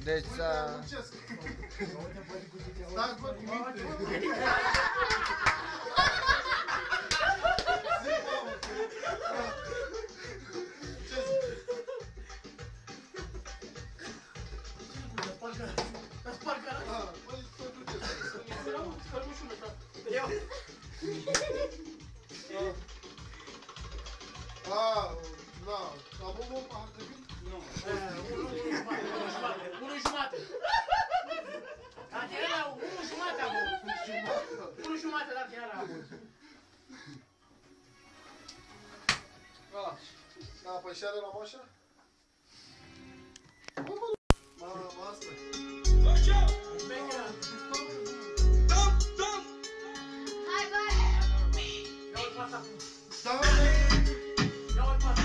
Deci să... Stați bă cu minte! Ce zici? Dar spar garaj. Băi, să duceți. Scărmușul ăsta. Eu. Da. Am un pahar de vin? Nu. Unul jumate. Dar era unul jumate a avut. Unul jumate, dar chiar a avut. Da, păi și are la moșa? Mă, asta. Hai, băi! Ia uite asta acum. Dale! Ia uite asta.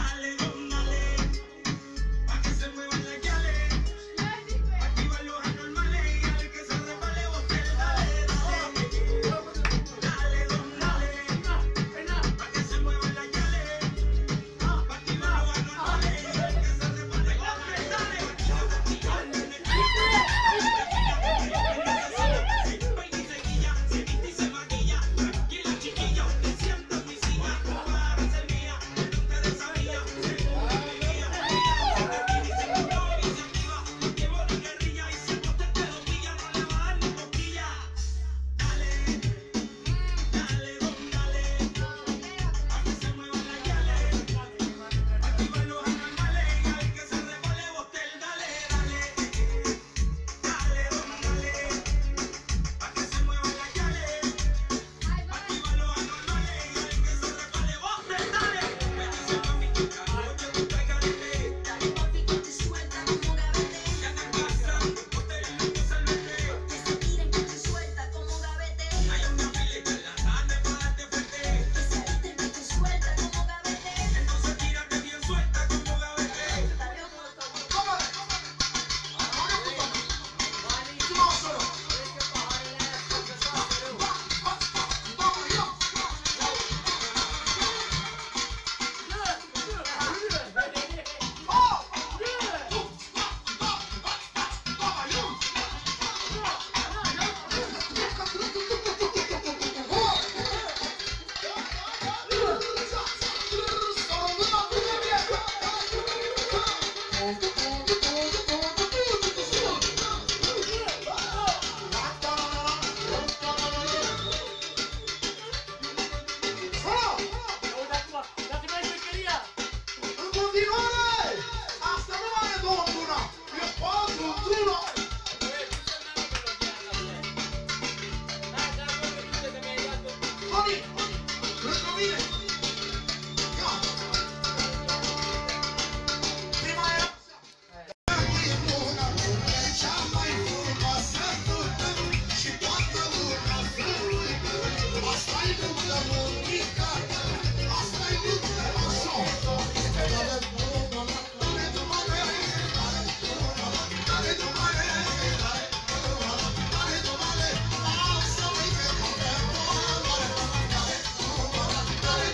Dale,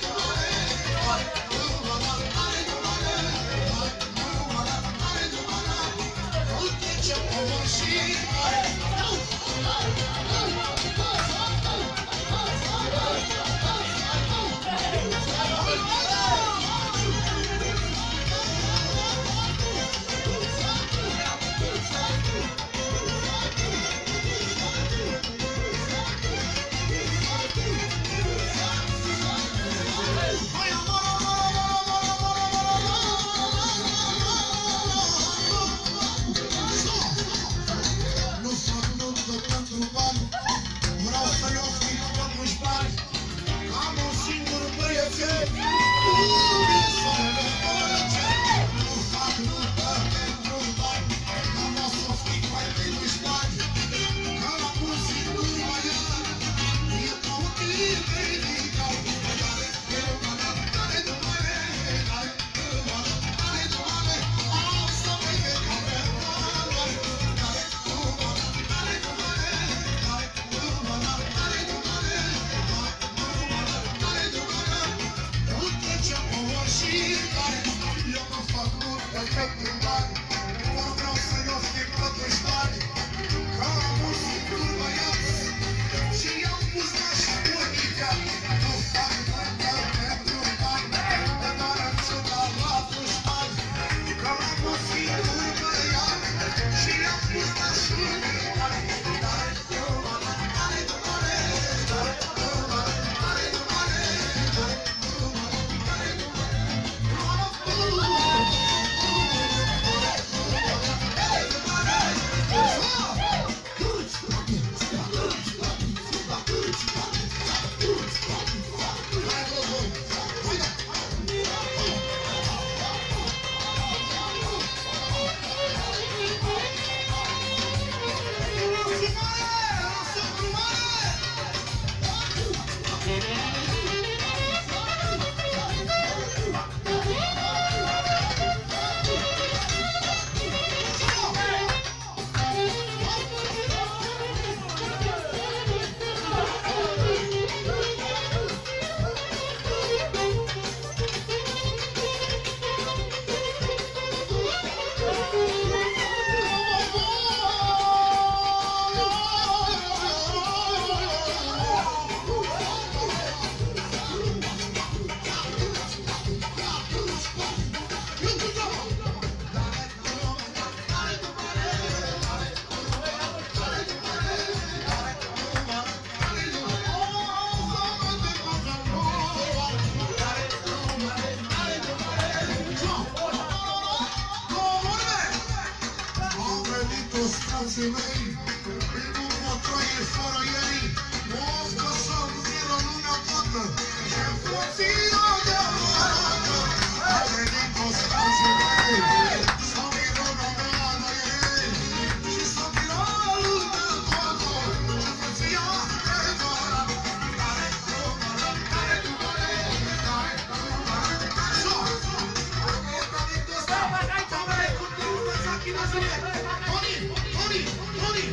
frații mei, primul motoie fără ei, mofcă să miră lumea toată, ce puțină de arată, a venit toți frații mei, să miră lumea la ei, și să miră lumea toată, ce frăția de vărat, care numără, care numără, care numără, așa, e venit ăsta, Toni,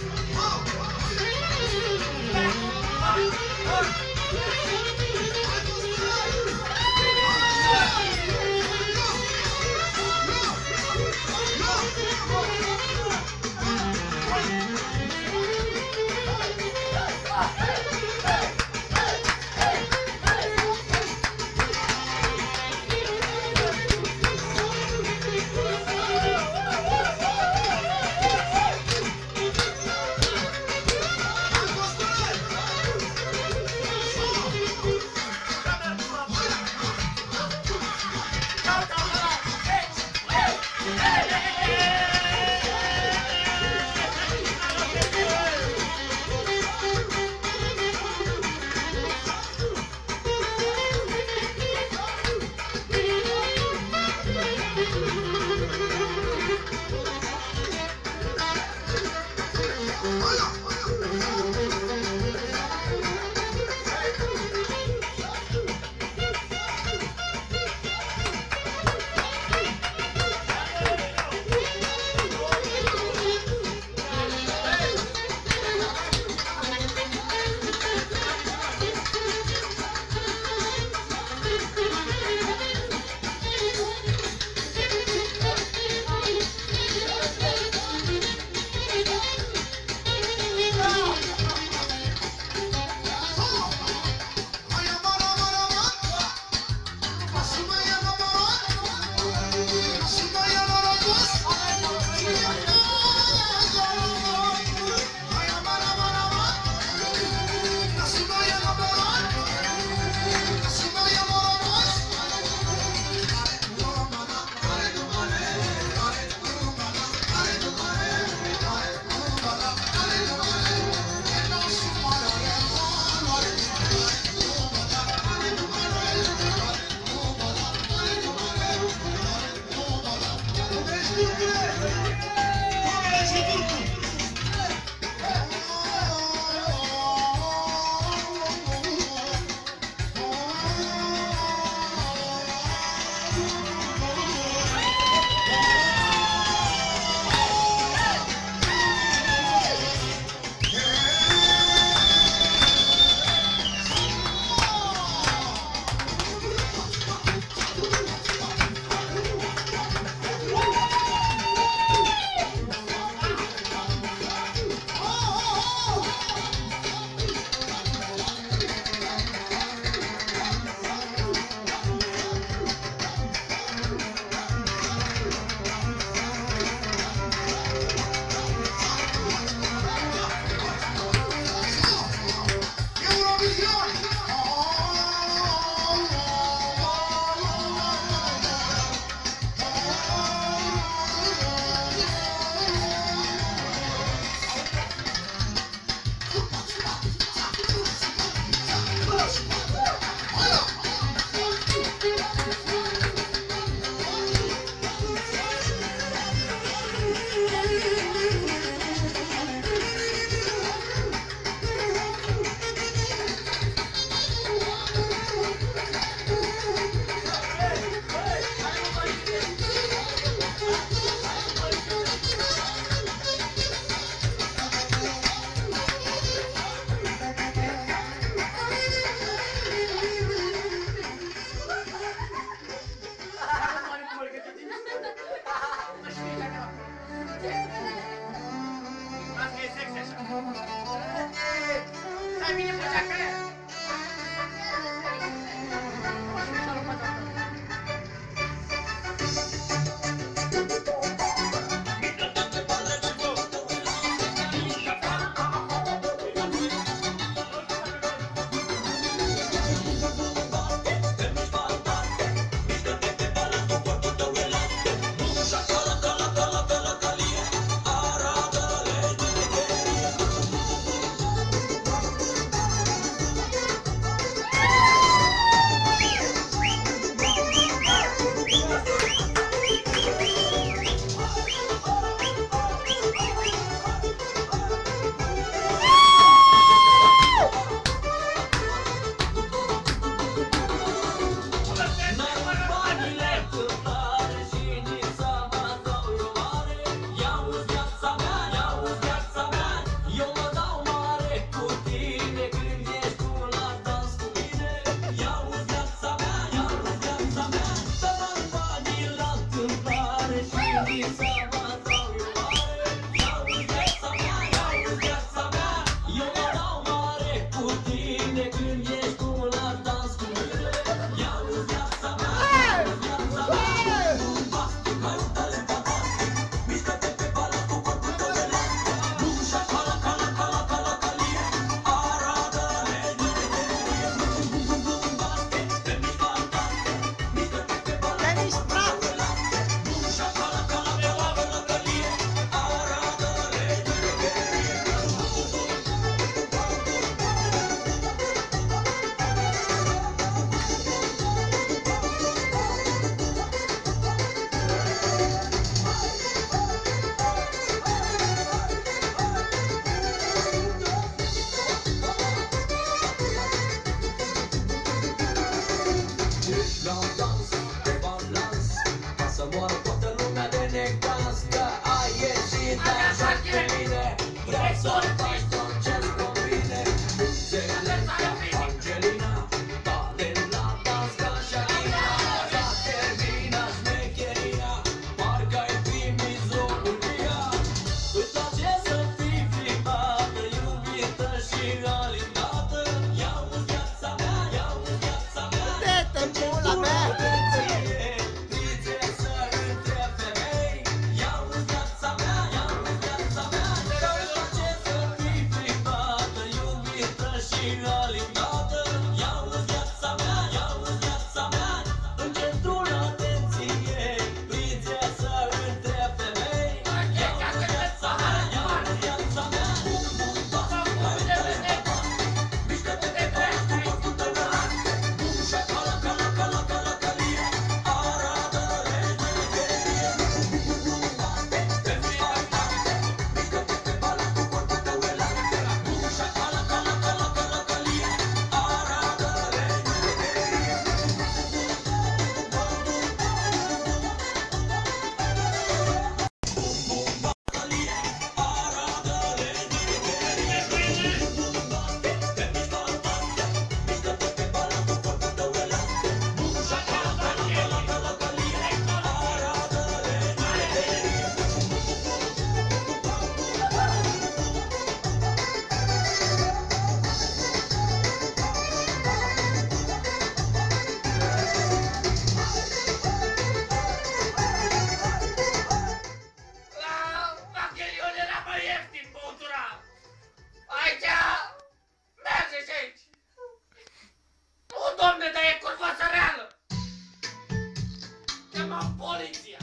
poliția.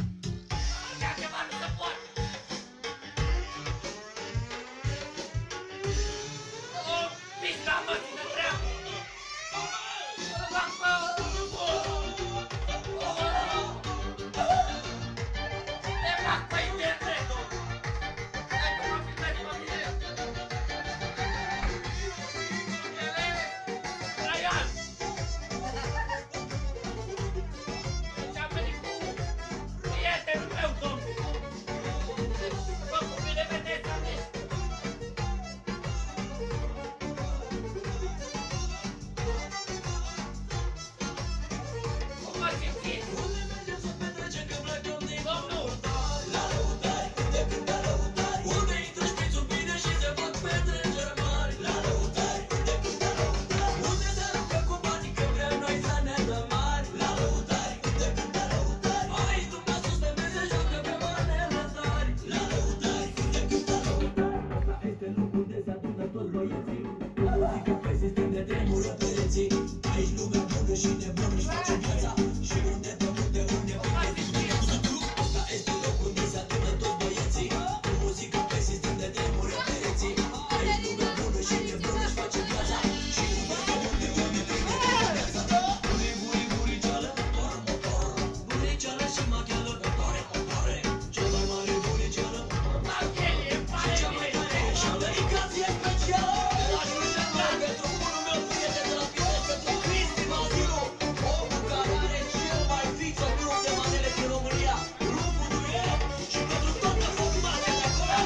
Așa ceva nu se poate. O, pista mă, ține treabă. Le fac pe internet. Hai că mă filmez pe mine. Traian. Ce-am venit cu prietenul meu, domnule. Bă, cu mine vedeți, amici. Cum mă simțiți? Unde mergem să petrecem când plecăm din domnul? La lăutari, unde cântă lăutari. Unde intră șpițul bine și se fac petreceri mari. La lăutari, unde cântă lăutari. Unde se aruncă cu banii că vrem noi să ne dăm mari. La lăutari, unde cântă lăutari. Aici lumea sus pe mese joacă pe manele tari. La lăutari, unde cântă lăutari. Asta este locul unde se adună toți băieții. Muzică pe sistem de tremură pereții. Aici lumea bună și nebună își face viața. Și unde te multe, unde vine dimineața. Asta este locul unde se adună toți băieții. Cu muzică pe sistem de tremură pereții. Aici lumea bună și nebună își face viața. Și unde te multe, unde vine dimineața. Buri, buri, buriceală, por, por. Buriceală și macheală, pare, pare. Cea mai mare buriceală, și cea mai tare eșală. Indicație specială. La Julian Mar, pentru bunul meu prieten de la Pitești, pentru Cristi Maziu. Omul care are cel mai fix grup de manele din România. Grupul Duet. Și pentru toată formația de acolo.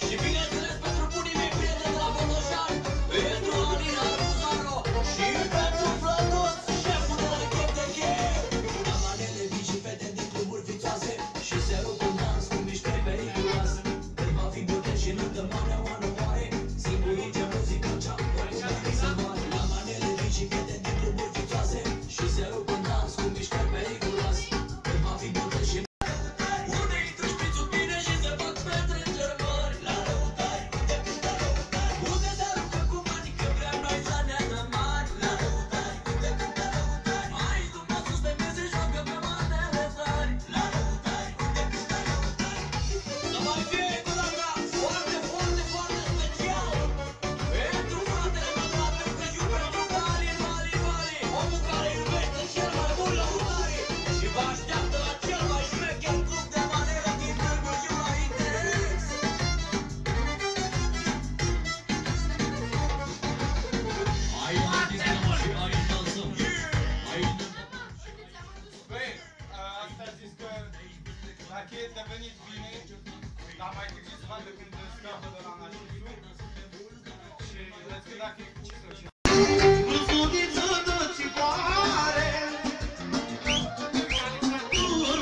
Și bineînțeles pentru bunii mei prieteni de la Botoșani. Pentru Alina Ruzaro. Și pentru Flătuț, șeful de la Chef de Chef. La manele vii și fete din cluburi fițoase. Și se rup în dans cu mișcări periculoase. Când va fi bătăi și nuntă marea oană moare. Singurii ce muzică cea mai se moare. La manele vii și fete din cluburi fițoase. Și se rup în dans cu mișcări periculoase. Când va fi bătăi și unde intră șpițul bine și se fac petreceri mari. La lăutari, unde cântă lăutari. Unde se aruncă cu banii că vrem noi să ne dăm mari. La lăutari, unde cântă lăutari. Aici lumea sus pe mese joacă pe manele tari. La lăutari, unde cântă lăutari. Să mai fie cu data foarte, foarte, foarte special. Pentru fratele meu drag, pentru Crăciun, pentru Vali, Vali, Vali. Omul care iubește cel mai mult lăutarii. Și vă așteaptă la cel mai șmecher club de manele din Târgu Jiu la Interex. Aici ne distrăm și aici dansăm. Aici ne... Băi, asta a zis că dacă e devenit bine, dar mai târziu să vadă când scapă de la nașisul. Și vezi că dacă e cursă și... Rusudiță de țipoare,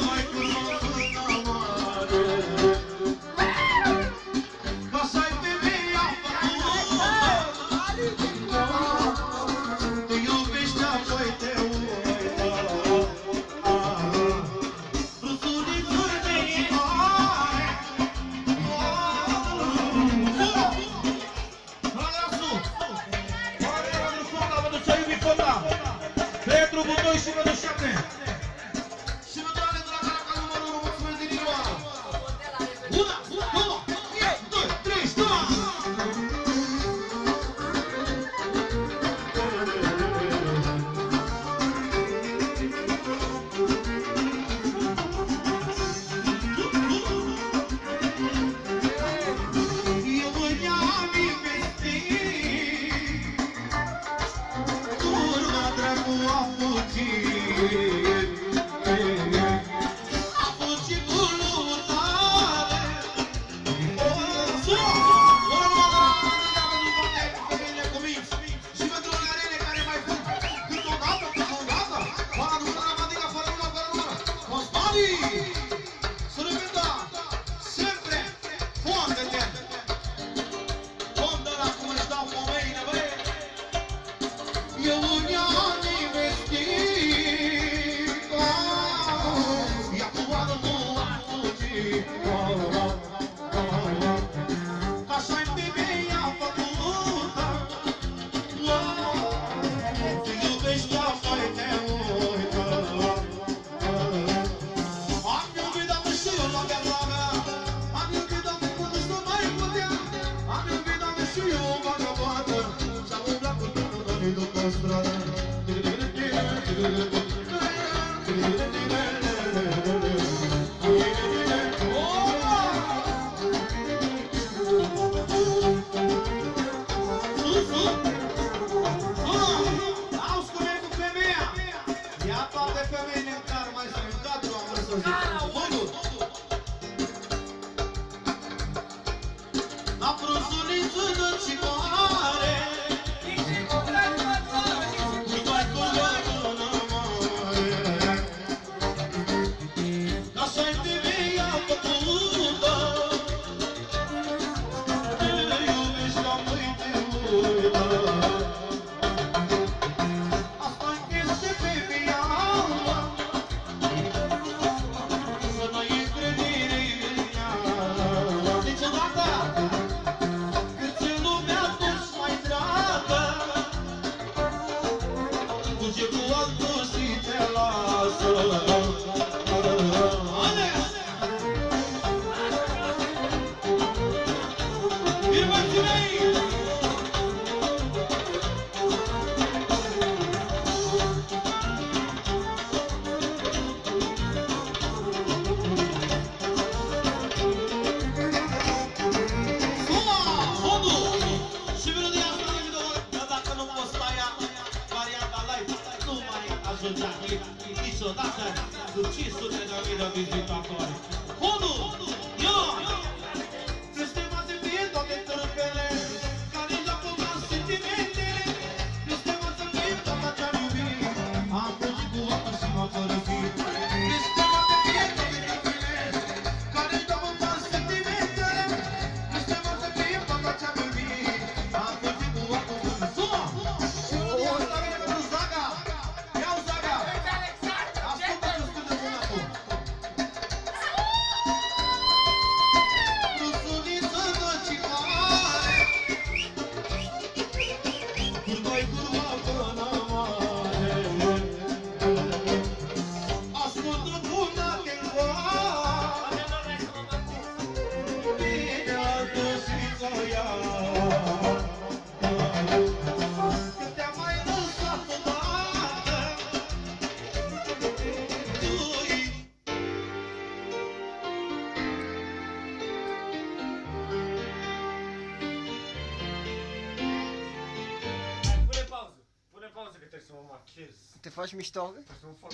mai curmă până mare. Ca să-i femeia făcută, te iubești apoi te uită. Rusudiță de țipoare, Petru Butoi și Vădu 7. Și Văduane de la Caraca numărul 1, mulțumesc din inima. 1, 2, 3, stop! Eu voiam investi, turma dracu a fugit. A fugit cu lutare. Femeile cuminți și pentru arene care mai fug câteodată, fără numără la madiga, fără numără. Conspanii! Să repetă! Sempre! Fondă-te! Fondă la cum își dau femeile, băi! Eu mi-am investit, Niciodată cu 500.000 de vizitatori. 1, ia! Sistema de fie toate trupele care le-au format sentimentele. Sistema să fie tot acea iubire. Am fugit cu apă și m-am părăsit. Sistema de fie toate trupele care le-au format sentimentele. Sistema să fie tot acea iubire. Am fugit cu apă și m-am părăsit. Pune pauză că trebuie să mă machez. Te faci mișto? Trebuie să mă fac.